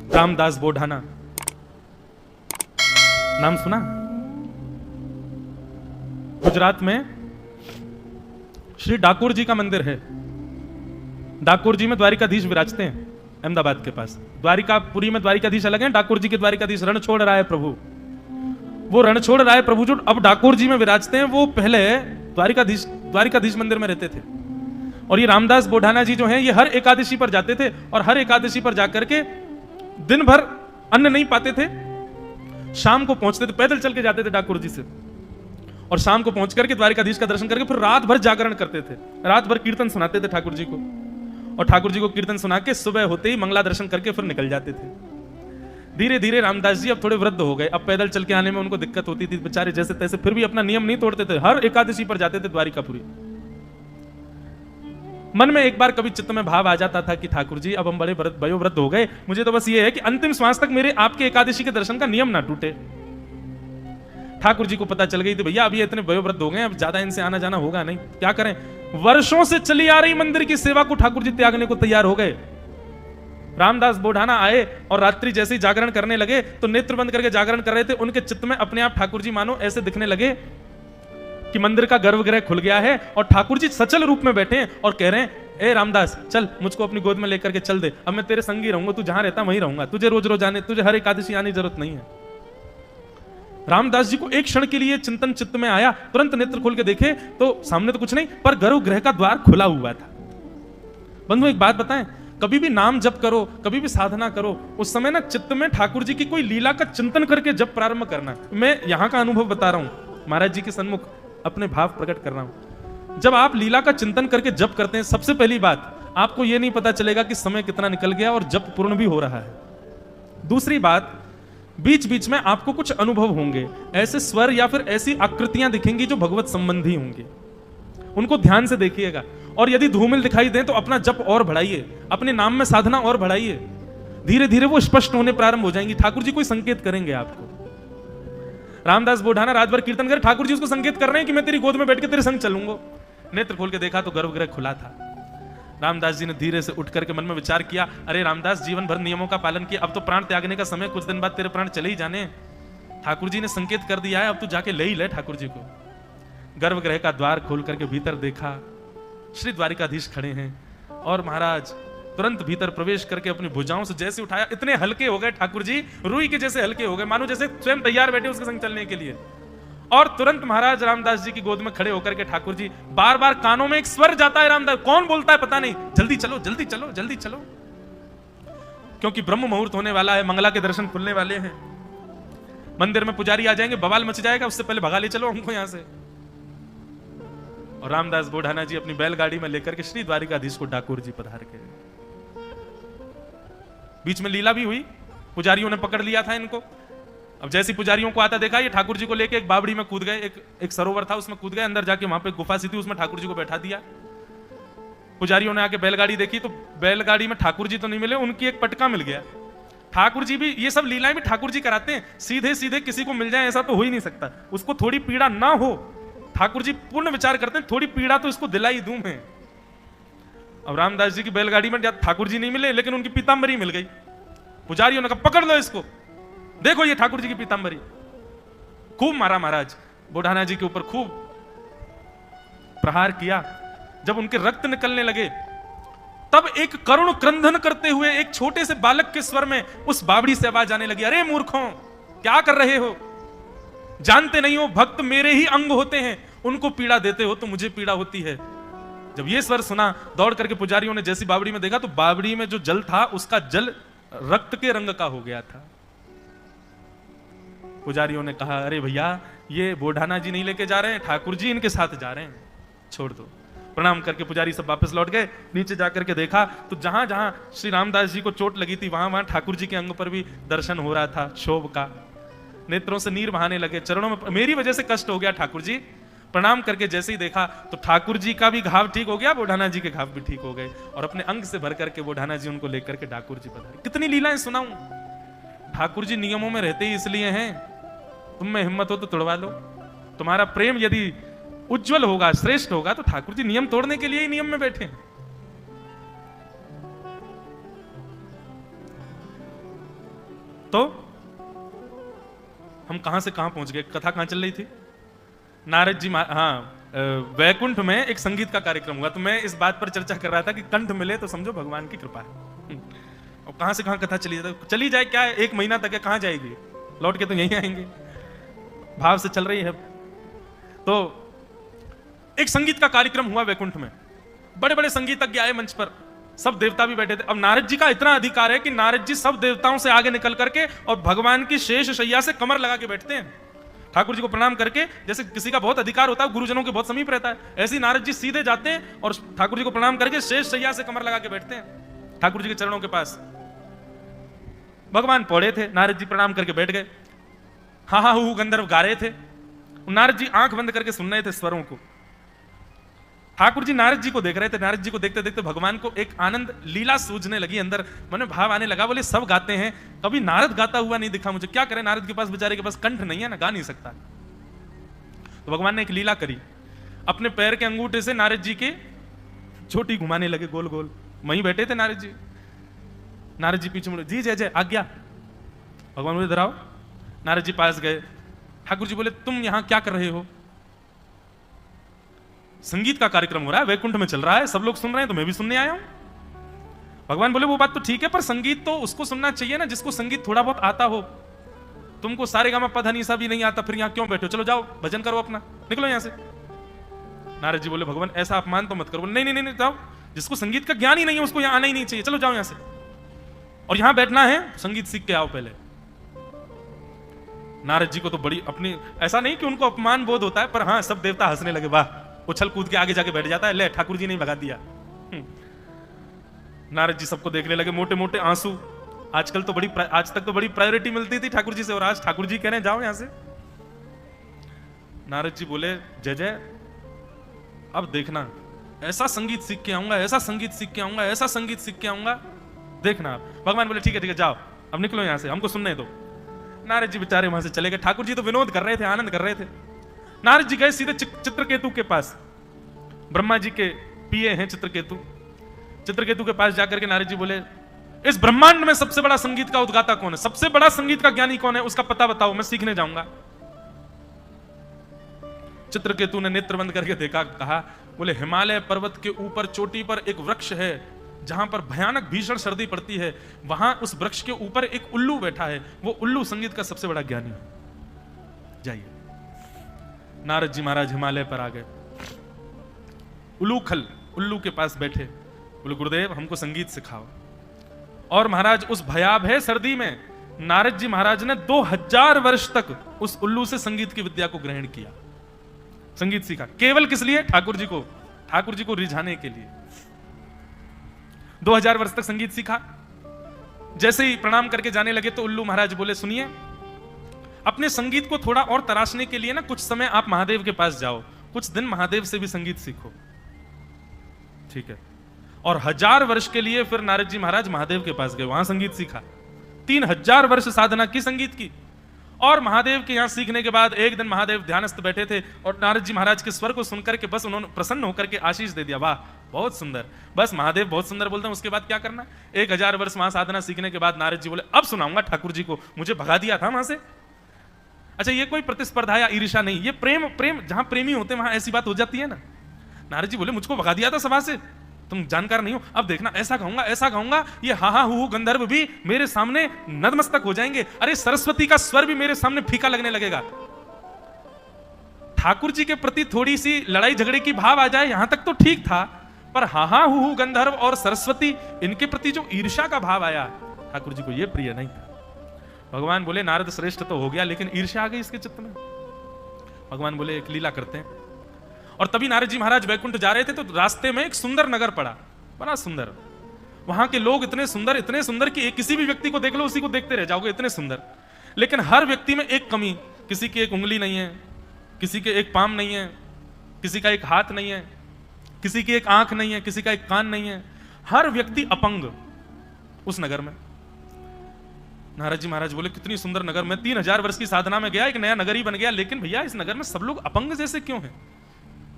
रामदास बोढ़ाना, नाम सुना? गुजरात में श्री डाकोर जी का मंदिर है। डाकोर जी में द्वारिकाधीश विराजते हैं, अहमदाबाद के पास। द्वारिकापुरी में द्वारिकाधीश अलग है, डाकोर जी के द्वारिकाधीश रणछोड़ राय प्रभु। वो रणछोड़ राय प्रभु जो अब डाकोर जी में विराजते हैं, वो पहले द्वारिकाधीश मंदिर में रहते थे। और ये रामदास बोढ़ाना जी जो हैं, ये हर एकादशी पर जाते थे और हर एकादशी पर जाकर के दिन भर अन्न नहीं पाते थे, शाम को पहुंचते थे, पैदल चल के जाते थे डाकोर जी से, और शाम को पहुंच करके द्वारिकाधीश का दर्शन करके फिर रात भर जागरण करते थे, रात भर कीर्तन सुनाते थे ठाकुर जी को, और ठाकुर जी को कीर्तन सुना के सुबह होते ही मंगला दर्शन करके फिर निकल जाते थे। धीरे धीरे रामदास जी अब थोड़े वृद्ध हो गए, अब पैदल चल के आने में उनको दिक्कत होती थी बेचारे, जैसे तैसे फिर भी अपना नियम नहीं तोड़ते थे, हर एकादशी पर जाते थे द्वारिकापुरी। मन में एक बार कभी चित्त में भाव आ जाता था कि ठाकुर जी अब हम बड़े वयोवृद्ध हो गए, मुझे तो बस ये है कि अंतिम श्वास तक मेरे आपके एकादशी के दर्शन का नियम ना टूटे। ठाकुर जी को पता चल गई थी भैया अभी इतने वयोवृद्ध हो गए, अब ज्यादा इनसे आना जाना होगा नहीं, क्या करें। वर्षों से चली आ रही मंदिर की सेवा को ठाकुर जी त्यागने को तैयार हो गए। रामदास बोढ़ाना आए और रात्रि जैसे ही जागरण करने लगे तो नेत्र बंद करके जागरण कर रहे थे, उनके चित्त में अपने आप ठाकुर जी मानो ऐसे दिखने लगे कि मंदिर का गर्भगृह खुल गया है और ठाकुर जी सचल रूप में बैठे हैं और कह रहे हैं, ए रामदास चल मुझको अपनी गोद में लेकर के चल दे, अब मैं तेरे संगी रहूंगा, तू जहां रहता वहीं रहूंगा, तुझे रोज रोज आने, तुझे हर एकादशी आने की जरूरत नहीं है। रामदास जी को एक क्षण के लिए चिंतन चित्त में आया, तुरंत नेत्र खोल के देखे तो सामने तो कुछ नहीं, पर गर्भगृह का द्वार खुला हुआ था। बंधु एक बात बताएं, कभी भी नाम जप करो, कभी भी साधना करो, उस समय ना चित्त में ठाकुर जी की कोई लीला का चिंतन करके जप प्रारंभ करना। मैं यहां का अनुभव बता रहा हूं, महाराज जी के सन्मुख अपने भाव प्रकट कर रहा हूं। जब आप लीला का चिंतन करके जप करते हैं, सबसे पहली बात आपको यह नहीं पता चलेगा कि समय कितना निकल गया और जप पूर्ण भी हो रहा है। दूसरी बात, बीच बीच में आपको कुछ अनुभव होंगे, ऐसे स्वर या फिर ऐसी आकृतियां दिखेंगी जो भगवत संबंधी होंगे, उनको ध्यान से देखिएगा। और यदि धूमिल दिखाई दें तो अपना जप और बढ़ाइए, अपने नाम में साधना और बढ़ाइए, धीरे धीरे वो स्पष्ट होने प्रारंभ हो जाएंगी। ठाकुर जी कोई संकेत करेंगे आपको। रामदास बोढ़ाना रात भर कीर्तन कर, ठाकुर जी उसको संकेत कर रहे हैं कि मैं तेरी गोद में बैठ के तेरे संग चलूंगा। नेत्र खोल के देखा तो गर्भगृह खुला था। रामदास जी ने धीरे से उठ करके मन में विचार किया, अरे रामदास जीवन भर नियमों का पालन किया, अब तो प्राण त्यागने का समय, कुछ दिन बाद तेरे प्राण चले ही जाने, ठाकुर जी ने संकेत कर दिया है, अब तू जाके ले ही ले ठाकुर जी को। गर्भगृह का द्वार खोल करके भीतर देखा, श्री द्वारिकाधीश खड़े हैं और महाराज तुरंत भीतर प्रवेश करके अपनी भुजाओं से जैसे उठाया, इतने हल्के हो गए ठाकुर जी, रुई के जैसे हल्के हो गए, मानो जैसे स्वयं तैयार बैठे उसके संग चलने के लिए। और तुरंत महाराज रामदास जी की गोद में खड़े होकर के ठाकुर जी, बार बार कानों में एक स्वर जाता है, रामदास कौन बोलता है पता नहीं, जल्दी चलो जल्दी चलो जल्दी चलो, क्योंकि ब्रह्म मुहूर्त होने वाला है, मंगला के दर्शन खुलने वाले हैं, मंदिर में पुजारी आ जाएंगे, बवाल मच जाएगा, उससे पहले भगा ले चलो हमको यहां से। और रामदास बोढ़ाना जी अपनी बैलगाड़ी में लेकर के श्री द्वारिकाधीश को ठाकुर जी पधार के। बीच में लीला भी हुई, पुजारियों ने पकड़ लिया था इनको। अब जैसे पुजारियों को आता देखा, ये ठाकुर जी को लेके एक बावड़ी में कूद गए, एक सरोवर था उसमें कूद गए, अंदर जाके वहां पे गुफा सी थी, उसमें ठाकुर जी को बैठा दिया। पुजारियों ने आके बैलगाड़ी देखी तो बैलगाड़ी में ठाकुर जी तो नहीं मिले, उनकी एक पटका मिल गया। ठाकुर जी भी ये सब लीलाएं भी ठाकुर जी कराते हैं, सीधे सीधे किसी को मिल जाए ऐसा तो हो ही नहीं सकता, उसको थोड़ी पीड़ा ना हो, ठाकुर जी पूर्ण विचार करते हैं, थोड़ी पीड़ा तो इसको दिलाई दूं मैं। अब रामदास जी की बैलगाड़ी में ठाकुर जी नहीं मिले, लेकिन उनकी पीतांबरी मिल गई। पुजारियों ने कहा पकड़ लो इसको, देखो ये ठाकुर जी की पीतांबरी। खूब मारा महाराज बोढ़ाना जी के ऊपर, खूब प्रहार किया। जब उनके रक्त निकलने लगे तब एक करुण क्रंदन करते हुए एक छोटे से बालक के स्वर में उस बावड़ी से आवाज आने लगी, अरे मूर्खों क्या कर रहे हो, जानते नहीं हो भक्त मेरे ही अंग होते हैं, उनको पीड़ा देते हो तो मुझे पीड़ा होती है। जब ये स्वर सुना, दौड़ करके पुजारियों ने जैसी बावड़ी में देखा तो बावड़ी में जो जल था उसका जल रक्त के रंग का हो गया था। पुजारियों ने कहा, अरे भैया ये बोढ़ाना जी नहीं लेके जा रहे हैं, ठाकुर जी इनके साथ जा रहे हैं, छोड़ दो। प्रणाम करके पुजारी सब वापस लौट गए। नीचे जाकर के देखा तो जहां जहां श्री रामदास जी को चोट लगी थी वहां वहां ठाकुर जी के अंग पर भी दर्शन हो रहा था क्षोभ का। नेत्रों से नीर बहाने लगे, चरणों में मेरी वजह से कष्ट हो गया ठाकुर जी। प्रणाम करके जैसे ही देखा तो ठाकुर जी का भी घाव ठीक हो गया, बोढ़ाना जी के घाव भी ठीक हो गए, और अपने अंग से भर करके बोढ़ाना जी उनको लेकर के ठाकुर जी पधारे। कितनी लीलाएं सुनाऊं। ठाकुर जी नियमों में रहते ही इसलिए हैं, तुम में हिम्मत हो तो तोड़वा लो। तुम्हारा प्रेम यदि उज्जवल होगा, श्रेष्ठ होगा, तो ठाकुर जी नियम तोड़ने के लिए ही नियम में बैठे हैं। तो हम कहां से कहां पहुंच गए, कथा कहां चल रही थी? नारद जी वैकुंठ में एक संगीत का कार्यक्रम हुआ, तो मैं इस बात पर चर्चा कर रहा था कि कंठ मिले तो समझो भगवान की कृपा है। और कहां से कहां कथा चली जाए क्या, 1 महीना तक है, कहां जाएगी, लौट के तो यहीं आएंगे, भाव से चल रही है। तो एक संगीत का कार्यक्रम हुआ वैकुंठ में, बड़े बड़े संगीतज्ञ आए मंच पर, सब देवता भी बैठे थे। अब नारद जी का इतना अधिकार है कि नारद जी सब देवताओं से आगे निकल करके और भगवान की शेष शैया से कमर लगा के बैठते हैं, ठाकुर जी को प्रणाम करके। जैसे किसी का बहुत अधिकार होता है, गुरुजनों के बहुत समीप रहता है, ऐसे ही नारद जी सीधे जाते हैं और ठाकुर जी को प्रणाम करके शेष शैया से कमर लगा के बैठते हैं ठाकुर जी के चरणों के पास। भगवान पौड़े थे, नारद जी प्रणाम करके बैठ गए। हा हा हु गंधर्व गा रहे थे, नारद जी आंख बंद करके सुन रहे थे स्वरों को। ठाकुर जी नारद जी को देख रहे थे, नारद जी को देखते देखते भगवान को एक आनंद लीला सूझने लगी, अंदर मन में भाव आने लगा। बोले सब गाते हैं, कभी नारद गाता हुआ नहीं दिखा मुझे, क्या करें, नारद के पास बेचारे के पास कंठ नहीं है ना, गा नहीं सकता। तो भगवान ने एक लीला करी, अपने पैर के अंगूठे से नारद जी के चोटी घुमाने लगे गोल गोल। वहीं बैठे थे नारद जी, नारद जी पीछे मुड़े, जी जय जय आज्ञा। भगवान बोले इधर आओ। नारद जी पास गए, ठाकुर जी बोले तुम यहां क्या कर रहे हो? संगीत का कार्यक्रम हो रहा है, वैकुंठ में चल रहा है, सब लोग सुन रहे हैं, तो मैं भी सुनने आया हूं। भगवान बोले वो बात तो ठीक है, पर संगीत तो उसको सुनना चाहिए ना जिसको संगीत थोड़ा बहुत आता हो। तुमको सारे गामा पधा निसा भी नहीं आता, फिर यहां क्यों बैठे हो? चलो जाओ भजन करो अपना, निकलो यहां से। नारद जी बोले भगवान ऐसा अपमान तो मत करो। नहीं नहीं नहीं जाओ, जिसको संगीत का ज्ञान ही नहीं है उसको यहां आना ही नहीं चाहिए, चलो जाओ यहां से, और यहां बैठना है, संगीत सीख के आओ पहले। नारद जी को तो बड़ी अपनी, ऐसा नहीं कि उनको अपमान बोध होता है, पर हाँ सब देवता हंसने लगे, वाह उछल कूद के आगे जाके बैठ जाता है, ले ठाकुर जी ने भगा दिया। नारद जी सबको देखने लगे, मोटे मोटे आंसू। आजकल तो आज तक तो बड़ी प्रायोरिटी मिलती थी ठाकुर जी से, और आज ठाकुर जी कह रहे हैं जाओ यहां से। नारद जी बोले जय जय, अब देखना ऐसा संगीत सीख के आऊंगा, ऐसा संगीत सीख के आऊंगा, ऐसा संगीत सीख के आऊंगा, देखना आप। भगवान बोले ठीक है जाओ, अब निकलो यहां से, हमको सुनने दो। नारद जी बेचारे वहां से चले गए। ठाकुर जी तो विनोद कर रहे थे, आनंद कर रहे थे। नारद जी गए सीधे चित्रकेतु के पास, ब्रह्मा जी के पिए हैं चित्रकेतु। चित्रकेतु के पास जाकर के नारद जी बोले इस ब्रह्मांड में सबसे बड़ा संगीत का उद्गाता कौन है, सबसे बड़ा संगीत का ज्ञानी कौन है, उसका पता बताओ, मैं सीखने जाऊंगा। चित्रकेतु ने नेत्र बंद करके देखा, कहा बोले हिमालय पर्वत के ऊपर चोटी पर एक वृक्ष है, जहां पर भयानक भीषण सर्दी पड़ती है, वहां उस वृक्ष के ऊपर एक उल्लू बैठा है, वो उल्लू संगीत का सबसे बड़ा ज्ञानी है, जाइए। नारद जी महाराज हिमालय पर आ गए, उल्लू के पास बैठे, बोले गुरुदेव हमको संगीत सिखाओ। और महाराज उस भयावह सर्दी में नारद जी महाराज ने 2000 वर्ष तक उस उल्लू से संगीत की विद्या को ग्रहण किया, संगीत सीखा। केवल किस लिए? ठाकुर जी को रिझाने के लिए 2000 वर्ष तक संगीत सीखा। जैसे ही प्रणाम करके जाने लगे तो उल्लू महाराज बोले सुनिए, अपने संगीत को थोड़ा और तराशने के लिए ना कुछ समय आप महादेव के पास जाओ, कुछ दिन महादेव से भी संगीत सीखो, ठीक है। और 1000 वर्ष के लिए फिर नारद जी महाराज महादेव के पास गए, वहां संगीत सीखा। 3000 वर्ष साधना की संगीत की। और महादेव के यहां सीखने के बाद एक दिन महादेव ध्यानस्थ बैठे थे और नारद जी महाराज के स्वर को सुनकर के बस उन्होंने प्रसन्न होकर के आशीष दे दिया, वाह बहुत सुंदर, बस महादेव बहुत सुंदर बोलते हैं, उसके बाद क्या करना। 1000 वर्ष वहां साधना सीखने के बाद नारद जी बोले अब सुनाऊंगा ठाकुर जी को, मुझे भगा दिया था वहां से। अच्छा ये कोई प्रतिस्पर्धा या ईर्ष्या नहीं, ये प्रेम जहां प्रेमी होते हैं वहां ऐसी बात हो जाती है ना। नारद जी बोले मुझको भगा दिया था सभा से, तुम जानकार नहीं हो, अब देखना ऐसा कहूंगा, ये हा हा हु गंधर्व भी मेरे सामने नतमस्तक हो जाएंगे, अरे सरस्वती का स्वर भी मेरे सामने फीका लगने लगेगा। ठाकुर जी के प्रति थोड़ी सी लड़ाई झगड़े की भाव आ जाए यहां तक तो ठीक था, पर हा हा हु गंधर्व और सरस्वती इनके प्रति जो ईर्ष्या का भाव आया ठाकुर जी को ये प्रिय नहीं था। भगवान बोले नारद श्रेष्ठ तो हो गया, लेकिन ईर्ष्या आ गई इसके चित्त में। भगवान बोले एक लीला करते हैं। और तभी नारद जी महाराज वैकुंठ जा रहे थे तो रास्ते में एक सुंदर नगर पड़ा, बड़ा सुंदर। वहां के लोग इतने सुंदर कि किसी भी व्यक्ति को देख लो उसी को देखते रह जाओगे, इतने सुंदर। लेकिन हर व्यक्ति में एक कमी, किसी की एक उंगली नहीं है, किसी के एक पाम नहीं है, किसी का एक हाथ नहीं है, किसी की एक आंख नहीं है, किसी का एक कान नहीं है, हर व्यक्ति अपंग उस नगर में। नारद जी महाराज बोले कितनी सुंदर नगर, मैं 3000 वर्ष की साधना में गया, एक नया नगर ही बन गया, लेकिन भैया इस नगर में सब लोग अपंग जैसे क्यों हैं,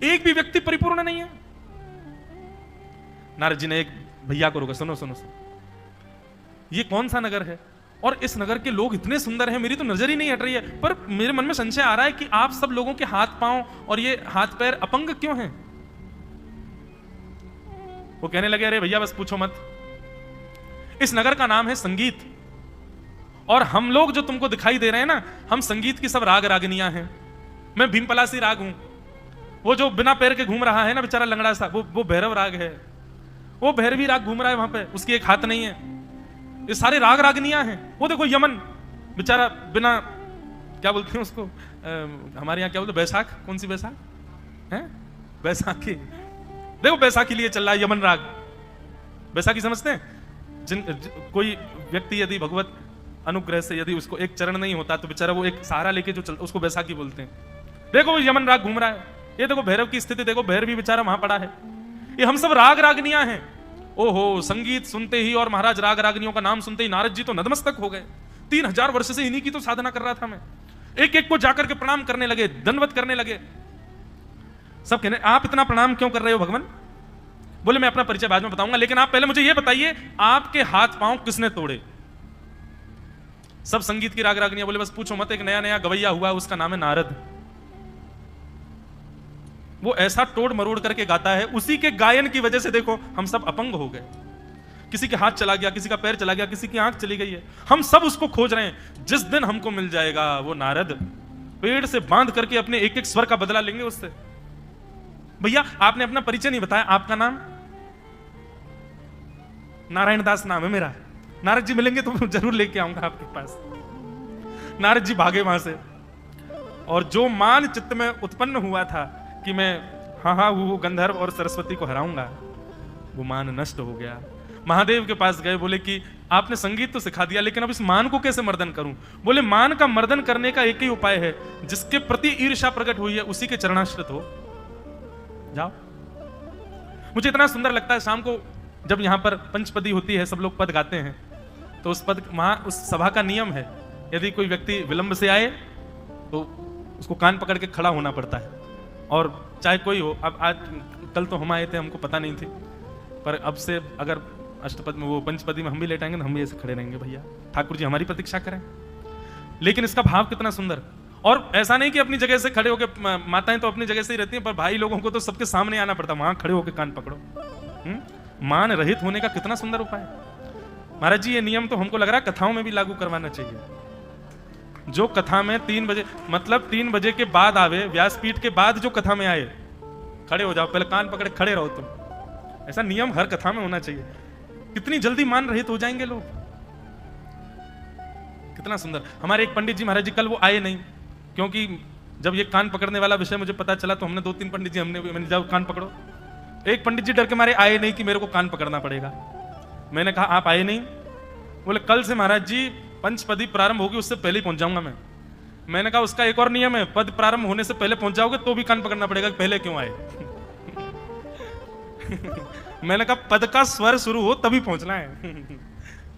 एक भी व्यक्ति परिपूर्ण नहीं है। नारद जी ने एक भैया को रोका, सुनो ये कौन सा नगर है? और इस नगर के लोग इतने सुंदर हैं, मेरी तो नजर ही नहीं हट रही है, पर मेरे मन में संशय आ रहा है कि आप सब लोगों के हाथ पांव और ये हाथ पैर अपंग क्यों हैं? वो कहने लगे, अरे भैया बस पूछो मत, इस नगर का नाम है संगीत, और हम लोग जो तुमको दिखाई दे रहे हैं ना, हम संगीत की सब राग रागनियां हैं। मैं भीमपलासी राग हूं, वो जो बिना पैर के घूम रहा है ना बेचारा लंगड़ा सा, वो भैरव राग है, वो भैरवी राग घूम रहा है वहां पे, उसकी एक हाथ नहीं है। ये सारे राग रागनियां हैं। वो देखो यमन बेचारा बिना, क्या बोलते हैं उसको, हमारे यहाँ क्या बोलते, बैसाख, कौन सी बैसाख है, बैसाखी, देखो बैसाखी लिए चल रहा है यमन राग। बैसाखी समझते हैं? कोई व्यक्ति यदि भगवत अनुग्रह से यदि उसको एक चरण नहीं होता तो बेचारा वो एक सहारा लेके जो उसको बैसाखी बोलते हैं। देखो वो यमन राग घूम रहा है, ये देखो भैरव की स्थिति देखो, भैरव भी बेचारा वहां पड़ा है। ये हम सब राग रागनियां हैं। ओहो, संगीत सुनते ही और महाराज राग रागनियों का नाम सुनते ही नारद जी तो नतमस्तक हो गए। 3000 वर्ष से इन्हीं की तो साधना कर रहा था मैं। एक एक को जाकर के प्रणाम करने लगे, दंडवत करने लगे। सब कहने, आप इतना प्रणाम क्यों कर रहे हो भगवान? बोले मैं अपना परिचय बाद में बताऊंगा, लेकिन आप पहले मुझे यह बताइए, आपके हाथ पांव किसने तोड़े? सब संगीत की राग रागनियां। बोले बस पूछो मत, एक नया नया गवैया हुआ, उसका नाम है नारद। वो ऐसा तोड़ मरोड़ करके गाता है, उसी के गायन की वजह से देखो हम सब अपंग हो गए। किसी के हाथ चला गया, किसी का पैर चला गया, किसी की आंख चली गई है, हम सब उसको खोज रहे हैं। जिस दिन हमको मिल जाएगा वो नारद, पेड़ से बांध करके अपने एक एक स्वर का बदला लेंगे उससे। भैया आपने अपना परिचय नहीं बताया, आपका नाम? नारायण दास नाम है मेरा। नारद जी मिलेंगे तो जरूर लेके आऊंगा आपके पास। नारद जी भागे वहां से, और जो मान चित्त में उत्पन्न हुआ था कि मैं हाँ वो गंधर्व और सरस्वती को हराऊंगा, वो मान नष्ट हो गया। महादेव के पास गए, बोले कि आपने संगीत तो सिखा दिया, लेकिन अब इस मान को कैसे मर्दन करूं? बोले मान का मर्दन करने का एक ही उपाय है, जिसके प्रति ईर्ष्या प्रकट हुई है उसी के चरणाश्रित हो जाओ। मुझे इतना सुंदर लगता है शाम को जब यहां पर पंचपदी होती है, सब लोग पद गाते हैं, तो उस पद वहां उस सभा का नियम है, यदि कोई व्यक्ति विलंब से आए तो उसको कान पकड़ के खड़ा होना पड़ता है। और चाहे कोई हो, अब आज कल तो हम आए थे, हमको पता नहीं थी, पर अब से अगर अष्टपद में वो पंचपदी में हम भी लेट आएंगे तो हम भी ऐसे खड़े रहेंगे। भैया ठाकुर जी हमारी प्रतीक्षा करें। लेकिन इसका भाव कितना सुंदर। और ऐसा नहीं कि अपनी जगह से खड़े होकर, माताएं तो अपनी जगह से ही रहती हैं, पर भाई लोगों को तो सबके सामने आना पड़ता, वहां खड़े होकर कान पकड़ो। मान रहित होने का कितना सुंदर उपाय। महाराज जी ये नियम तो हमको लग रहा है कथाओं में भी लागू करवाना चाहिए। जो कथा में 3 बजे, मतलब 3 बजे के बाद आवे, व्यासपीठ के बाद जो कथा में आए, खड़े हो जाओ, पहले कान पकड़े खड़े रहो तुम। ऐसा नियम हर कथा में होना चाहिए। कितनी जल्दी मान रहित हो जाएंगे लोग, कितना सुंदर। हमारे एक पंडित जी महाराज जी कल वो आए नहीं, क्योंकि जब ये कान पकड़ने वाला विषय मुझे पता चला तो हमने 2-3 पंडित जी मैंने जाओ कान पकड़ो। एक पंडित जी डर के मारे आए नहीं कि मेरे को कान पकड़ना पड़ेगा। मैंने कहा आप आए नहीं? बोले कल से महाराज जी पंचपदी प्रारंभ होगी उससे पहले ही पहुंच जाऊंगा मैं। मैंने कहा उसका एक और नियम है, पद प्रारंभ होने से पहले पहुंच जाओगे तो भी कान पकड़ना पड़ेगा, पहले क्यों आए? मैंने कहा पद का स्वर शुरू हो तभी पहुंचना है।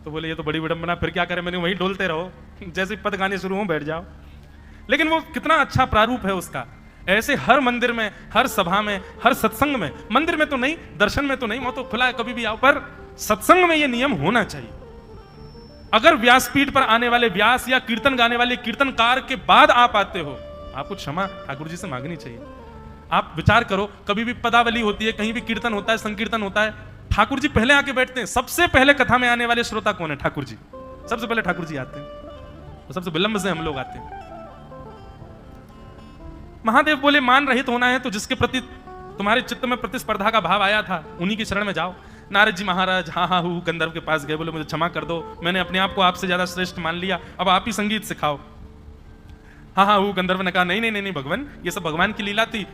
तो बोले ये तो बड़ी विडंबना, फिर क्या करें? मैंने वहीं डोलते रहो, जैसे पद गाने शुरू हो बैठ जाओ। लेकिन वो कितना अच्छा प्रारूप है उसका। ऐसे हर मंदिर में, हर सभा में, हर सत्संग में, मंदिर में तो नहीं, दर्शन में तो नहीं, वो तो खुला है कभी भी आओ, पर सत्संग में ये नियम होना चाहिए। अगर व्यासपीठ पर आने वाले व्यास या कीर्तन गाने वाले कीर्तनकार के बाद आप आते हो, आपको क्षमा ठाकुर जी से मांगनी चाहिए। आप विचार करो, कभी भी पदावली होती है, कहीं भी कीर्तन होता है, संकीर्तन होता है, ठाकुर जी पहले आके बैठते हैं। सबसे पहले कथा में आने वाले श्रोता कौन है? ठाकुर जी। सबसे पहले ठाकुर जी आते हैं, तो सबसे विलंब से हम लोग आते हैं। महादेव बोले मान रहित होना है तो जिसके प्रति तुम्हारे चित्त में प्रतिस्पर्धा का भाव आया था उन्हीं की शरण में जाओ। नारद जी महाराज हाँ गंधर्व के पास गए, बोले मुझे क्षमा कर दो, मैंने अपने आप को आपसे ज्यादा श्रेष्ठ मान लिया, अब आप ही संगीत सिखाओ। हाँ गंधर्व ने कहा नहीं भगवान, ये सब भगवान की लीला थी।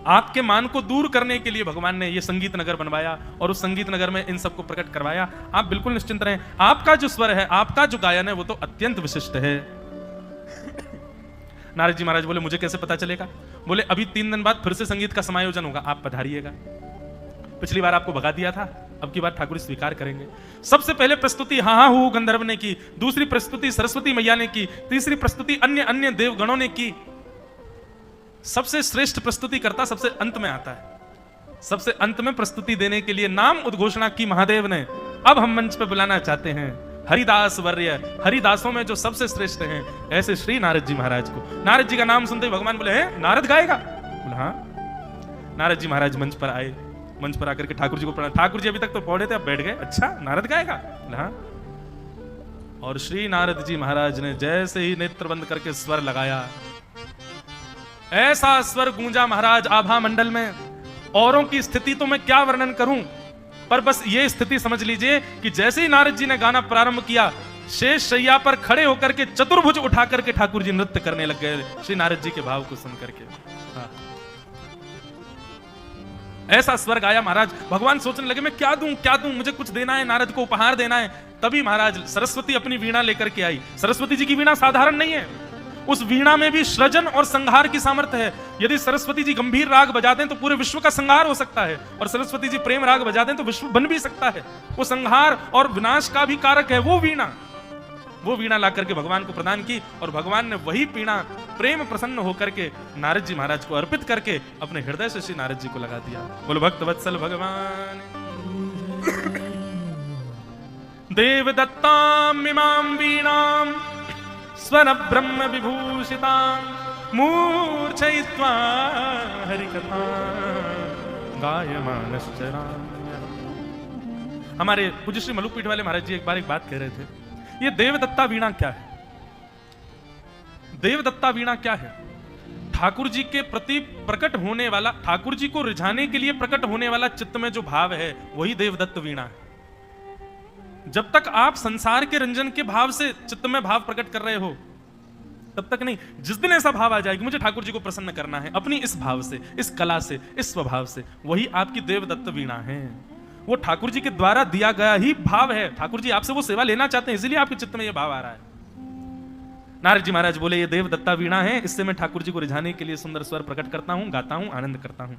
आपके मान को दूर करने के लिए भगवान ने ये संगीत नगर बनवाया और उस संगीत नगर में इन सबको प्रकट करवाया। आप बिल्कुल निश्चिंत रहें, आपका जो स्वर है, आपका जो गायन है वो तो अत्यंत विशिष्ट है। नारद जी महाराज बोले मुझे कैसे पता चलेगा? बोले अभी 3 दिन बाद फिर से संगीत का समायोजन होगा, आप पधारिएगा। पिछली बार आपको भगा दिया था, अब की बार ठाकुर स्वीकार करेंगे। सबसे पहले प्रस्तुति हाँ गंधर्व ने की, दूसरी प्रस्तुति सरस्वती मैया ने की, तीसरी प्रस्तुति अन्य देवगणों ने की। सबसे श्रेष्ठ प्रस्तुति करता सबसे अंत में आता है। सबसे अंत में प्रस्तुति देने के लिए नाम उद्घोषणा की महादेव ने। अब हम मंच पे बुलाना चाहते हैं हरिदास वर्य, हरिदासों में जो सबसे श्रेष्ठ हैं, ऐसे श्री नारद जी महाराज को। नारद जी का नाम सुनते ही भगवान बोले, हैं नारद गाएगा? बोले हाँ। नारद जी महाराज मंच पर आए, मंच पर आकर के ठाकुर जी को प्रणाम। ठाकुर जी अभी तक तो पौड़े थे, अब बैठ गए। अच्छा नारद गाएगा? बोले हाँ। और श्री नारद जी महाराज ने जैसे ही नेत्र बंद करके स्वर लगाया, ऐसा स्वर गूंजा महाराज आभा मंडल में। औरों की स्थिति तो मैं क्या वर्णन करूं, पर बस ये स्थिति समझ लीजिए कि जैसे ही नारद जी ने गाना प्रारंभ किया, शेष शैया पर खड़े होकर के चतुर्भुज उठा करके ठाकुर जी नृत्य करने लग गए श्री नारद जी के भाव को सुन करके। हाँ। ऐसा स्वर गाया महाराज। भगवान सोचने लगे मैं क्या दूं, मुझे कुछ देना है, नारद को उपहार देना है। तभी महाराज सरस्वती अपनी वीणा लेकर के आई। सरस्वती जी की वीणा साधारण नहीं है, उस वीणा में भी सृजन और संहार की सामर्थ्य है। यदि सरस्वती जी गंभीर राग बजा दें तो पूरे विश्व का संहार हो सकता है, और सरस्वती जी प्रेम राग बजा दें तो विश्व बन भी सकता है। वो संहार और विनाश का भी कारक है वो वीणा ला करके भगवान को प्रदान की, और भगवान ने वही वीणा प्रेम प्रसन्न होकर के नारद जी महाराज को अर्पित करके अपने हृदय से श्री नारद जी को लगा दिया। बोलो भक्त वत्सल भगवान। देव दत्ताम इमाम वीणाम स्वर ब्रह्म विभूषितां मूर्छयित्वा हरिकथा गायमानश्चराम्यहम्। हमारे पूज्य श्री मलुकपीठ वाले महाराज जी एक बार एक बात कह रहे थे, ये देवदत्ता वीणा क्या है? देवदत्ता वीणा क्या है? ठाकुर जी के प्रति प्रकट होने वाला, ठाकुर जी को रिझाने के लिए प्रकट होने वाला चित्त में जो भाव है, वही देवदत्त वीणा है। जब तक आप संसार के रंजन के भाव से चित्त में भाव प्रकट कर रहे हो, तब तक नहीं। जिस दिन ऐसा भाव आ जाएगा मुझे ठाकुर जी को प्रसन्न करना है अपनी इस भाव से, इस कला से, इस स्वभाव से, वही आपकी देवदत्त वीणा है। वो ठाकुर जी के द्वारा दिया गया ही भाव है। ठाकुर जी आपसे वो सेवा लेना चाहते हैं, इसलिए आपके चित्त में ये भाव आ रहा है। नारद जी महाराज बोले ये देवदत्ता वीणा है, इससे मैं ठाकुर जी को रिझाने के लिए सुंदर स्वर प्रकट करता हूं, गाता हूं, आनंद करता हूं।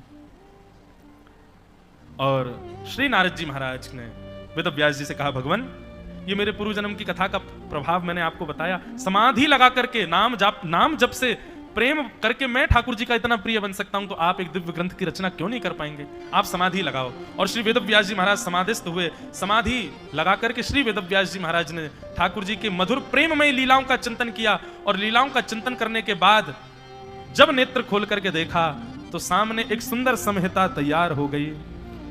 और श्री नारद जी महाराज ने वेद व्यास जी से कहा, भगवान ये मेरे पूर्व जन्म की कथा का प्रभाव मैंने आपको बताया। समाधि लगा करके नाम जप से प्रेम करके मैं ठाकुर जी का इतना प्रिय बन सकता हूं, तो आप एक दिव्य ग्रंथ की रचना क्यों नहीं कर पाएंगे? आप समाधि लगाओ। और श्री वेद व्यास जी महाराज समाधिस्थ हुए। समाधि लगा करके श्री वेद व्यास जी महाराज ने ठाकुर जी के मधुर प्रेममय लीलाओं का चिंतन किया, और लीलाओं का चिंतन करने के बाद जब नेत्र खोल करके देखा तो सामने एक सुंदर संहिता तैयार हो गई।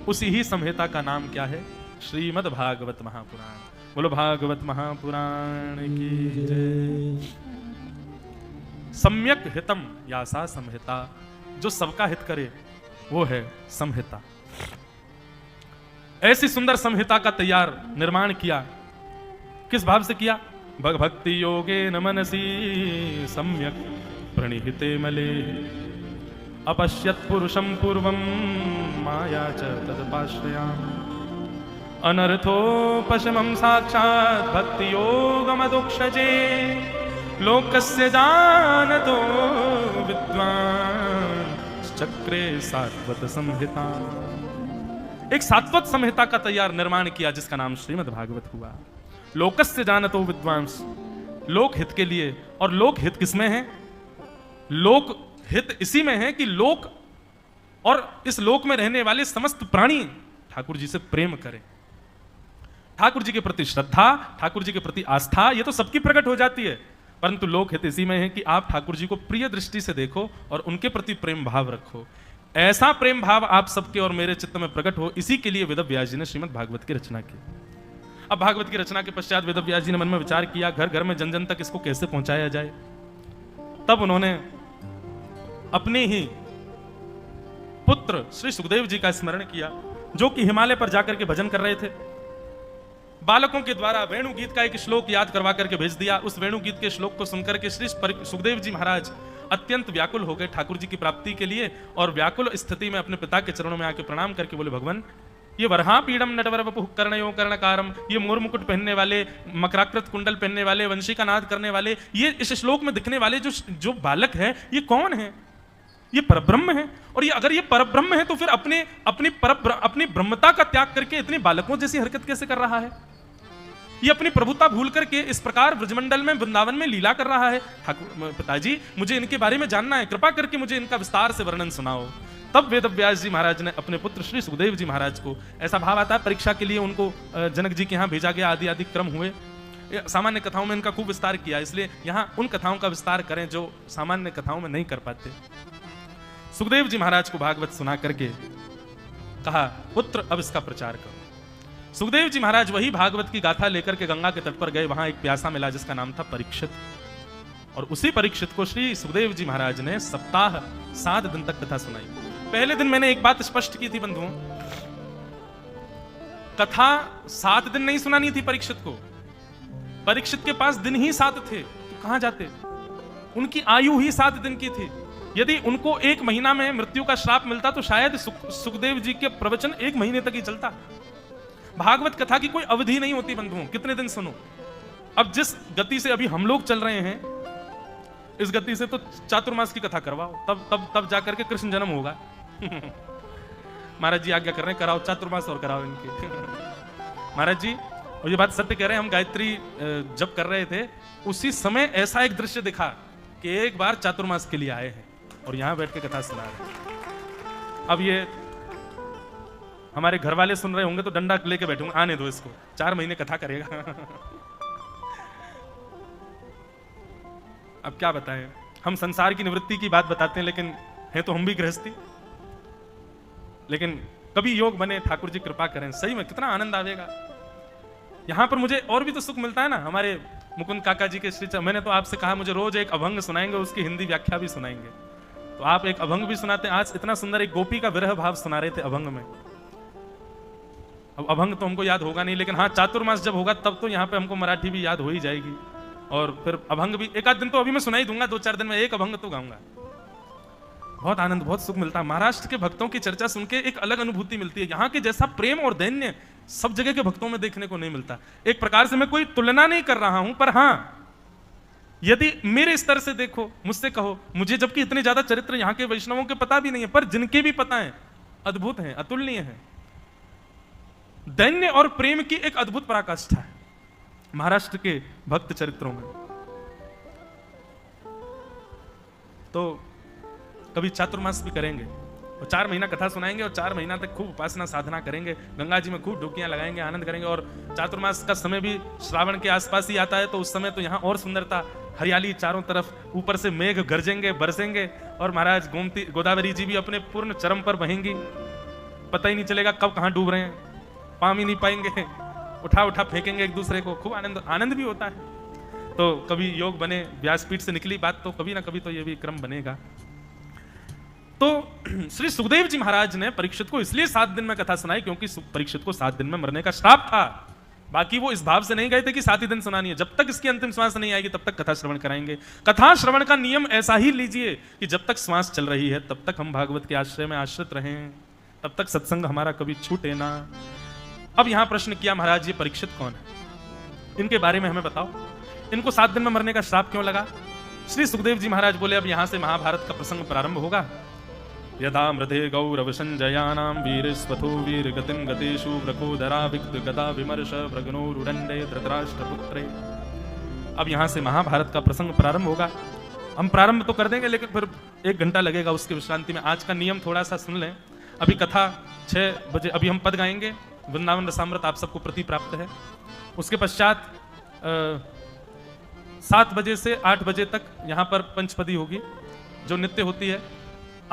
उसी ही संहिता का नाम क्या है? श्रीमद् भागवत महापुराण। बोलो भागवत महापुराण की जय। सम्यक हितम यासा संहिता, जो सबका हित करे वो है संहिता। ऐसी सुंदर संहिता का तैयार निर्माण किया। किस भाव से किया? भक्ति योगे न मनसी सम्यक प्रणिहिते मले अपश्यत् पुरुषं पूर्वं माया च तदपाश्रयाम् अनर्थोपशमं साक्षात् भक्ति योगमदोक्षजे लोकस्य जानतो विद्वान् चक्रे सात्वत संहिता। एक सात्वत संहिता का तैयार निर्माण किया जिसका नाम श्रीमद् भागवत हुआ। लोकस्य जानतो विद्वांस, लोक हित के लिए। और लोक हित किसमें है? लोक हित इसी में है कि लोक और इस लोक में रहने वाले समस्त प्राणी ठाकुर जी से प्रेम करें। ठाकुर जी के प्रति श्रद्धा, ठाकुर जी के प्रति आस्था, ये तो सबकी प्रकट हो जाती है, परंतु लोक हित इसी में है कि आप ठाकुर जी को प्रिय दृष्टि से देखो और उनके प्रति प्रेम भाव रखो। ऐसा प्रेम भाव आप सबके और मेरे चित्त में प्रकट हो, इसी के लिए वेद व्यास जी ने श्रीमद् भागवत की रचना की। अब भागवत की रचना के पश्चात वेद व्यास जी ने मन में विचार किया, घर घर में जन जन तक इसको कैसे पहुंचाया जाए। तब उन्होंने अपने ही पुत्र श्री सुखदेव जी का स्मरण किया, जो कि हिमालय पर जाकर के भजन कर रहे थे। बालकों के द्वारा वेणु गीत का एक श्लोक याद करवा करके भेज दिया। उस वेणु गीत के श्लोक को सुनकर के श्री सुखदेव जी महाराज अत्यंत व्याकुल हो गए ठाकुर जी की प्राप्ति के लिए, और व्याकुल स्थिति में अपने पिता के चरणों में आके प्रणाम करके बोले, भगवान ये वरहा पीड़म नटवर वपुः कर्णयो कर्णकारम, ये मोर मुकुट पहनने वाले, मकराकृत कुंडल पहनने वाले, वंशी का नाद करने वाले, ये इस श्लोक में दिखने वाले जो बालक है, ये कौन है? ये परब्रह्म है। और ये अगर ये परब्रह्म है तो फिर अपनी ब्रह्मता का त्याग करके इतने बालकों जैसी हरकत कैसे कर रहा है? ये अपनी प्रभुता भूल करके इस प्रकार ब्रजमंडल में, वृंदावन में लीला कर रहा है। ठाकुर पिताजी मुझे इनके बारे में जानना है, कृपा करके मुझे इनका विस्तार से वर्णन सुनाओ। तब वेद व्यास जी महाराज ने अपने पुत्र श्री सुखदेव जी महाराज को, ऐसा भाव आता है परीक्षा के लिए उनको जनक जी के यहाँ भेजा गया, आदि आदि क्रम हुए। सामान्य कथाओं में इनका खूब विस्तार किया, इसलिए यहां उन कथाओं का विस्तार करें जो सामान्य कथाओं में नहीं कर पाते। सुखदेव जी महाराज को भागवत सुना करके कहा, पुत्र अब इसका प्रचार करो। सुखदेव जी महाराज वही भागवत की गाथा लेकर के गंगा के तट पर गए। वहां एक प्यासा मिला जिसका नाम था परीक्षित, और उसी परीक्षित को श्री सुखदेव जी महाराज ने सप्ताह 7 दिन तक कथा सुनाई। पहले दिन मैंने एक बात स्पष्ट की थी बंधुओं, कथा 7 दिन नहीं सुनानी थी परीक्षित को। परीक्षित के पास दिन ही 7 थे, तो कहां जाते? उनकी आयु ही 7 दिन की थी। यदि उनको 1 महीना में मृत्यु का श्राप मिलता तो शायद सुखदेव जी के प्रवचन 1 महीने तक ही चलता। भागवत कथा की कोई अवधि नहीं होती बंधुओं, कितने दिन सुनो। अब जिस गति से अभी हम लोग चल रहे हैं, इस गति से तो चातुर्मास की कथा करवाओ, तब जाकर के कृष्ण जन्म होगा। महाराज जी आज्ञा कर रहे हैं, कराओ चातुर्मास और कराओ इनके। महाराज जी, और ये बात सत्य कह रहे हैं, हम गायत्री जब कर रहे थे उसी समय ऐसा एक दृश्य दिखा कि एक बार चातुर्मास के लिए आए हैं और यहां बैठ के कथा सुना रहे हैं। अब ये हमारे घर वाले सुन रहे होंगे तो डंडा लेके बैठूंगा, आने दो इसको, 4 महीने कथा करेगा। अब क्या बताएं, हम संसार की निवृत्ति की बात बताते हैं, लेकिन है तो हम भी गृहस्थी। लेकिन कभी योग बने, ठाकुर जी कृपा करें, सही में कितना आनंद आवेगा। यहां पर मुझे और भी तो सुख मिलता है ना। हमारे मुकुंद काका जी के श्री, मैंने तो आपसे कहा मुझे रोज एक अभंग सुनाएंगे, उसकी हिंदी व्याख्या भी सुनाएंगे, तो आप एक अभंग भी सुनाते हैं। आज इतना सुंदर एक गोपी का विरह भाव सुना रहे थे अभंग में। अब अभंग तो हमको याद होगा नहीं, लेकिन हाँ चातुर्मास जब होगा तब तो यहाँ पे हमको मराठी भी याद हो ही जाएगी, और फिर अभंग भी 1 आध दिन तो अभी मैं सुना ही दूंगा, 2-4 दिन में एक अभंग तो गाऊंगा। बहुत आनंद, बहुत सुख मिलता है। महाराष्ट्र के भक्तों की चर्चा सुन के एक अलग अनुभूति मिलती है। यहाँ के जैसा प्रेम और दैन्य सब जगह के भक्तों में देखने को नहीं मिलता। एक प्रकार से मैं कोई तुलना नहीं कर रहा हूं, पर हाँ यदि मेरे स्तर से देखो, मुझसे कहो, मुझे जबकि इतने ज्यादा चरित्र यहाँ के वैष्णवों के पता भी नहीं है, पर जिनके भी पता है अद्भुत है, अतुलनीय है। दैन्य और प्रेम की एक अद्भुत पराकाष्ठा है महाराष्ट्र के भक्त चरित्रों में। तो कभी चातुर्मास भी करेंगे और 4 महीना कथा सुनाएंगे और 4 महीना तक खूब उपासना साधना करेंगे, गंगा जी में खूब डुबकियां लगाएंगे, आनंद करेंगे। और चातुर्मास का समय भी श्रावण के आसपास ही आता है, तो उस समय तो यहाँ और सुंदरता, हरियाली चारों तरफ, ऊपर से मेघ गरजेंगे, बरसेंगे, और महाराज गोमती गोदावरी जी भी अपने पूर्ण चरम पर बहेंगी। पता ही नहीं चलेगा कब कहाँ डूब रहे हैं, पाम ही नहीं पाएंगे, उठा उठा फेंकेंगे एक दूसरे को, खूब आनंद भी होता है। तो कभी योग बने, व्यासपीठ से निकली बात, तो कभी ना कभी तो ये भी क्रम बनेगा। तो श्री सुखदेव जी महाराज ने परीक्षित को इसलिए 7 दिन में कथा सुनाई क्योंकि परीक्षित को 7 दिन में मरने का श्राप था। बाकी वो इस भाव से नहीं गए थे कि 7 ही दिन सुनानी है, जब तक इसकी अंतिम श्वास नहीं आएगी तब तक कथा श्रवण कराएंगे। कथा श्रवण का नियम ऐसा ही लीजिए कि जब तक श्वास चल रही है तब तक हम भागवत के आश्रय में आश्रित रहें, तब तक सत्संग हमारा कभी छूटे ना। अब यहां प्रश्न किया, महाराज ये परीक्षित कौन है, इनके बारे में हमें बताओ, इनको 7 दिन में मरने का श्राप क्यों लगा? श्री सुखदेव जी महाराज बोले, अब यहां से महाभारत का प्रसंग प्रारंभ होगा। यदा मृधे गौरव संजयानां वीरस्वथो वीरगतिं गतेषु व्रकोदरा विक्त गदा विमर्श व्रगनोरुदंडे धृतराष्ट्रपुत्रे। अब यहां से महाभारत का प्रसंग प्रारंभ होगा। हम प्रारंभ तो कर देंगे, लेकिन फिर 1 घंटा लगेगा उसके विश्रांति में। आज का नियम थोड़ा सा सुन लें। अभी कथा 6 बजे, अभी हम पद गाएंगे, वृंदावन रसामृत आप सबको प्रति प्राप्त है। उसके पश्चात 7 बजे से 8 बजे तक यहाँ पर पंचपदी होगी जो नित्य होती है।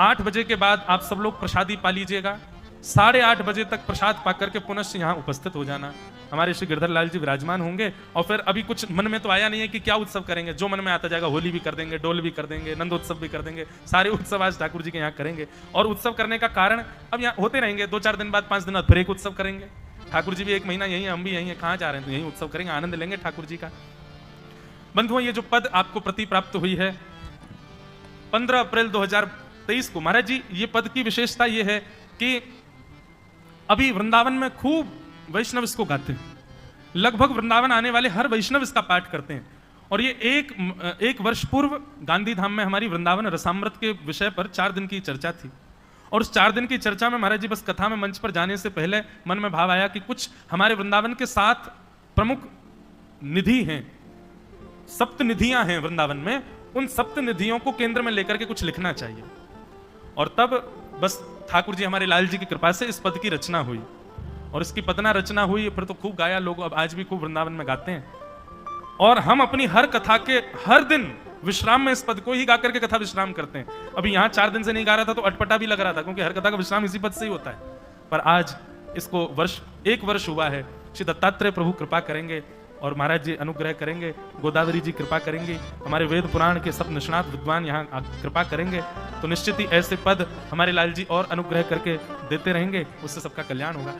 8 बजे के बाद आप सब लोग प्रसादी पा लीजिएगा। 8:30 बजे तक प्रसाद पाकर के पुनः यहाँ उपस्थित हो जाना। हमारे श्री गिरधर लाल जी विराजमान होंगे। और फिर अभी कुछ मन में तो आया नहीं है कि क्या उत्सव करेंगे, जो मन में आता जाएगा। होली भी कर देंगे, डोल भी कर देंगे, नंदोत्सव भी कर देंगे, सारे उत्सव आज ठाकुर जी के यहाँ करेंगे। और उत्सव करने का कारण अब यहाँ होते रहेंगे, 2-4 दिन बाद, 5 दिन बाद फिर एक उत्सव करेंगे। ठाकुर जी भी 1 महीना यही, हम भी यही है, कहाँ जा रहे हैं, तो यही उत्सव करेंगे, आनंद लेंगे ठाकुर जी का। बंधुओं, ये जो पद आपको प्रति प्राप्त हुई है 15 अप्रैल 2023 को, महाराज जी ये पद की विशेषता ये है कि अभी वृंदावन में खूब वैष्णव इसको गाते हैं। लगभग वृंदावन आने वाले हर वैष्णव इसका पाठ करते हैं। और ये एक वर्ष पूर्व गांधी धाम में हमारी वृंदावन रसामृत के विषय पर 4 दिन की चर्चा थी। और उस 4 दिन की चर्चा में महाराज जी बस कथा में मंच पर जाने से पहले मन में भाव आया कि कुछ हमारे वृंदावन के 7 प्रमुख निधि हैं, 7 निधियां हैं वृंदावन में, उन 7 निधियों को केंद्र में लेकर के कुछ लिखना चाहिए। और तब बस ठाकुर जी हमारे लाल जी की कृपा से इस पद की रचना हुई। और इसकी पदना रचना हुई, फिर तो खूब गाया लोग, अब आज भी खूब वृंदावन में गाते हैं। और हम अपनी हर कथा के हर दिन विश्राम में इस पद को ही गा करके कथा विश्राम करते हैं। अभी यहाँ 4 दिन से नहीं गा रहा था तो अटपटा भी लग रहा था, क्योंकि हर कथा का विश्राम इसी पद से ही होता है। पर आज इसको 1 वर्ष हुआ है। श्री दत्तात्रेय प्रभु कृपा करेंगे और महाराज जी अनुग्रह करेंगे, गोदावरी जी कृपा करेंगी, हमारे वेद पुराण के सब निष्णात विद्वान यहाँ कृपा करेंगे, तो निश्चित ही ऐसे पद हमारे लाल जी और अनुग्रह करके देते रहेंगे, उससे सबका कल्याण होगा।